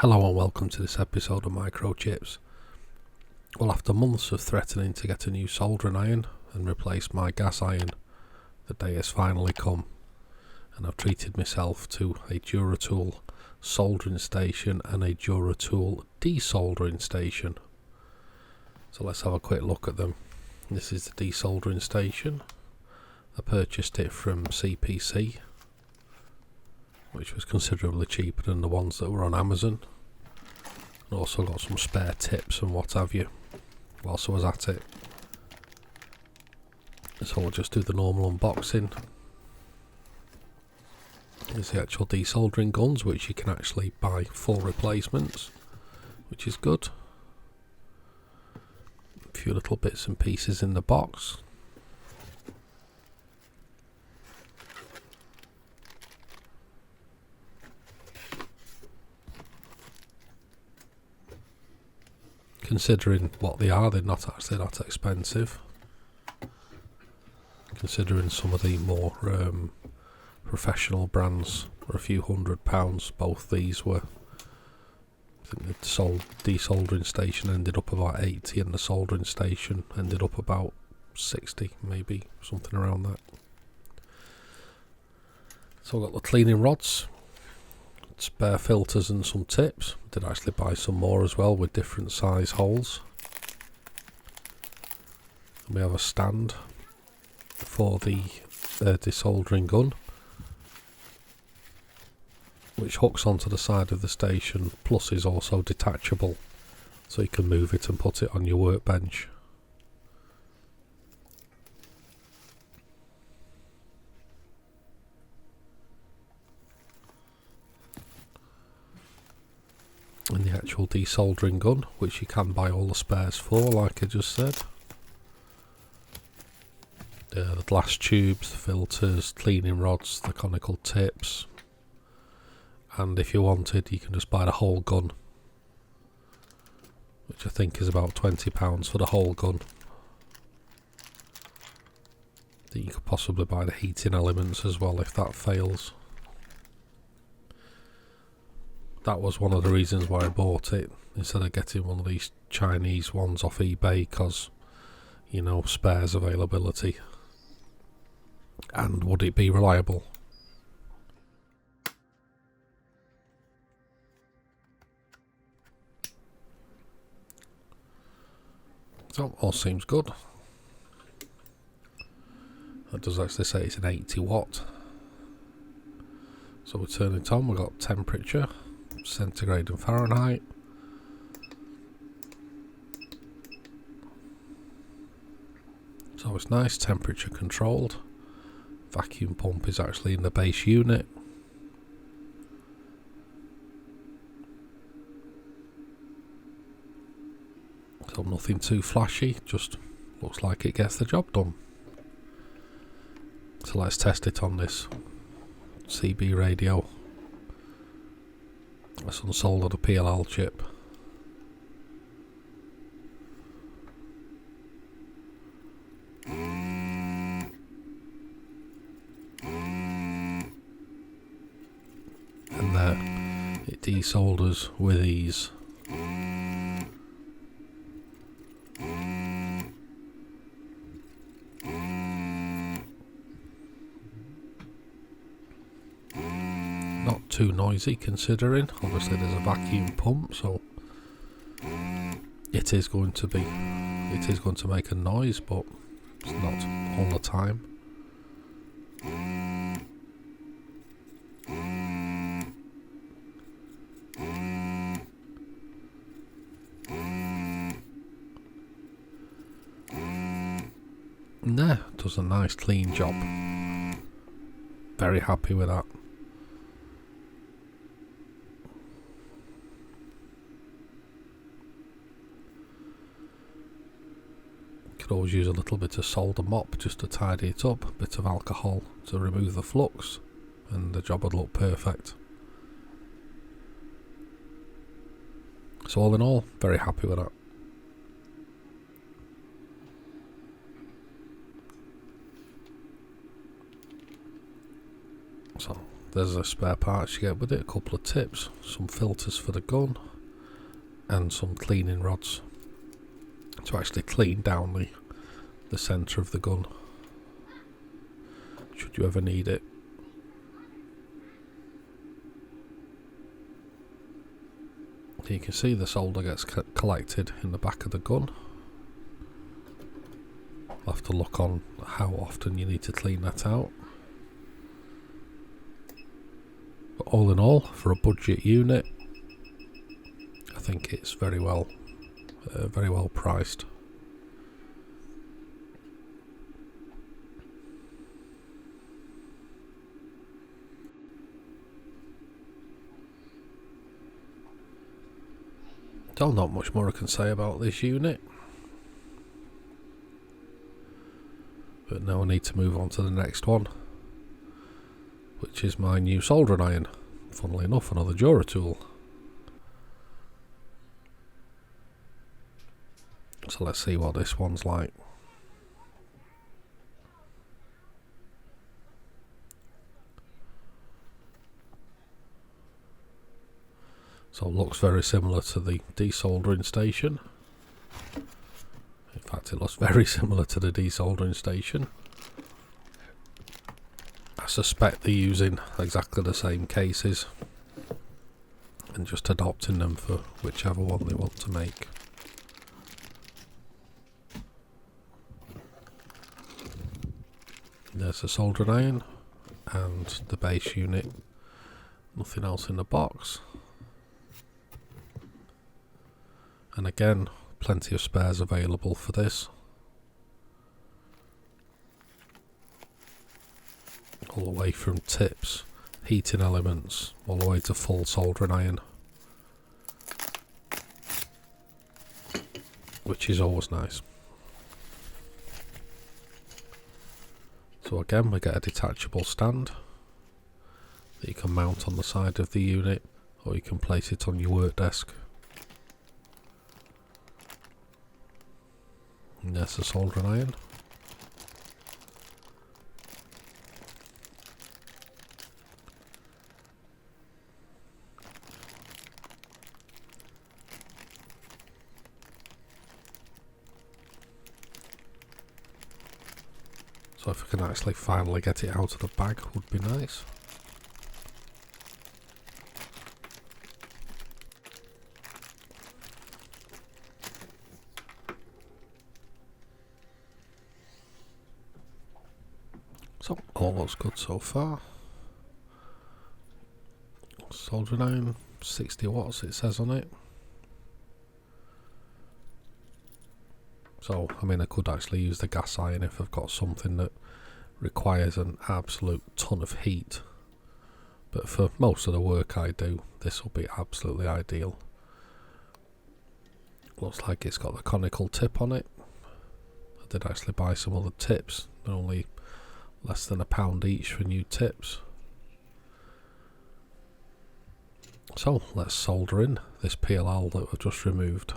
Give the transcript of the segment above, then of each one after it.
Hello and welcome to this episode of Microchips. Well, after months of threatening to get a new soldering iron and replace my gas iron, the day has finally come, and I've treated myself to a Duratool Soldering Station and a Duratool Desoldering Station. So let's have a quick look at them. This is the Desoldering Station. I purchased it from CPC, which was considerably cheaper than the ones that were on Amazon. And also got some spare tips and what have you whilst I was at it. So we'll just do the normal unboxing. Here's the actual desoldering guns, which you can actually buy full replacements, which is good. A few little bits and pieces in the box. Considering what they are, they're not actually that expensive. Considering some of the more professional brands were a few £100, both these were. I think the desoldering station ended up about 80 and the soldering station ended up about 60, maybe, something around that. So I've got the cleaning rods, spare filters and some tips. Did actually buy some more as well with different size holes. And we have a stand for the desoldering gun, which hooks onto the side of the station, plus is also detachable, so you can move it and put it on your workbench. And the actual desoldering gun, which you can buy all the spares for, like I just said. The glass tubes, the filters, cleaning rods, the conical tips. And if you wanted, you can just buy the whole gun, which I think is about £20 for the whole gun. Then you could possibly buy the heating elements as well if that fails. That was one of the reasons why I bought it, instead of getting one of these Chinese ones off eBay, because, you know, spares availability. And would it be reliable? So, all seems good. That does actually say it's an 80 watt. So we turn it on, we've got temperature, centigrade and Fahrenheit. So it's nice, temperature controlled. Vacuum pump is actually in the base unit. So nothing too flashy, just looks like it gets the job done. So let's test it on this CB radio. Let's unsolder the PLL chip. And there, it desolders with ease. Not too noisy, considering obviously there's a vacuum pump, so it is going to make a noise, but it's not all the time. And there, does a nice clean job. Very happy with that. Could always use a little bit of solder mop just to tidy it up, a bit of alcohol to remove the flux, and the job would look perfect. So all in all, very happy with that. So there's a spare parts you get with it, a couple of tips, some filters for the gun, and some cleaning rods to actually clean down the centre of the gun, should you ever need it. You can see the solder gets collected in the back of the gun. I'll have to look on how often you need to clean that out. But all in all, for a budget unit, I think it's very well priced. Still not much more I can say about this unit. But now I need to move on to the next one, which is my new soldering iron. Funnily enough, another Duratool. So let's see what this one's like. So it looks very similar to the Desoldering Station. In fact, it looks very similar to the Desoldering Station. I suspect they're using exactly the same cases and just adopting them for whichever one they want to make. There's the soldering iron and the base unit. Nothing else in the box. And again, plenty of spares available for this. All the way from tips, heating elements, all the way to full soldering iron. Which is always nice. So again, we get a detachable stand that you can mount on the side of the unit, or you can place it on your work desk. And there's the soldering iron. So if we can actually finally get it out of the bag, would be nice. So all looks good so far. Soldering iron, 60 watts it says on it. So, I mean, I could actually use the gas iron if I've got something that requires an absolute ton of heat. But for most of the work I do, this will be absolutely ideal. Looks like it's got the conical tip on it. I did actually buy some other tips. They're only less than £1 each for new tips. So, let's solder in this PLL that we've just removed.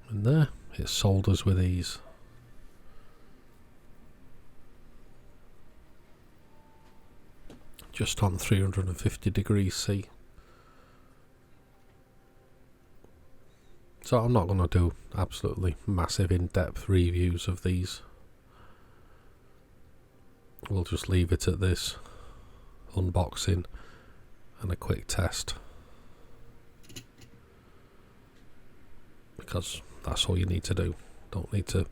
And there, it solders with ease. Just on 350 degrees C. So I'm not going to do absolutely massive in-depth reviews of these. We'll just leave it at this unboxing and a quick test, because that's all you need to do. Don't need to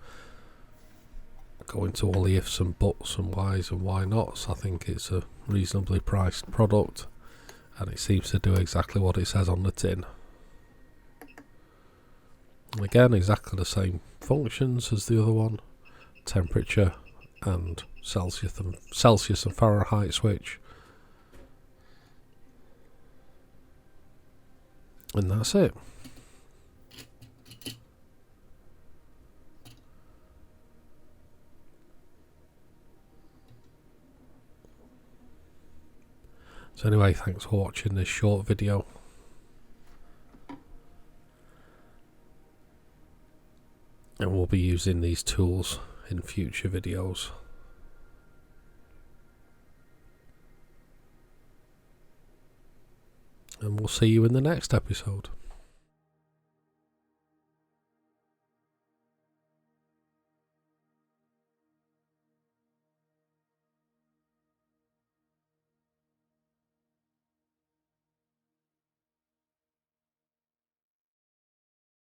go into all the ifs and buts and whys and why nots. I think it's a reasonably priced product and it seems to do exactly what it says on the tin. And again, exactly the same functions as the other one. Temperature and Celsius and Fahrenheit switch. And that's it. So anyway, thanks for watching this short video. and we'll be using these tools in future videos. And we'll see you in the next episode.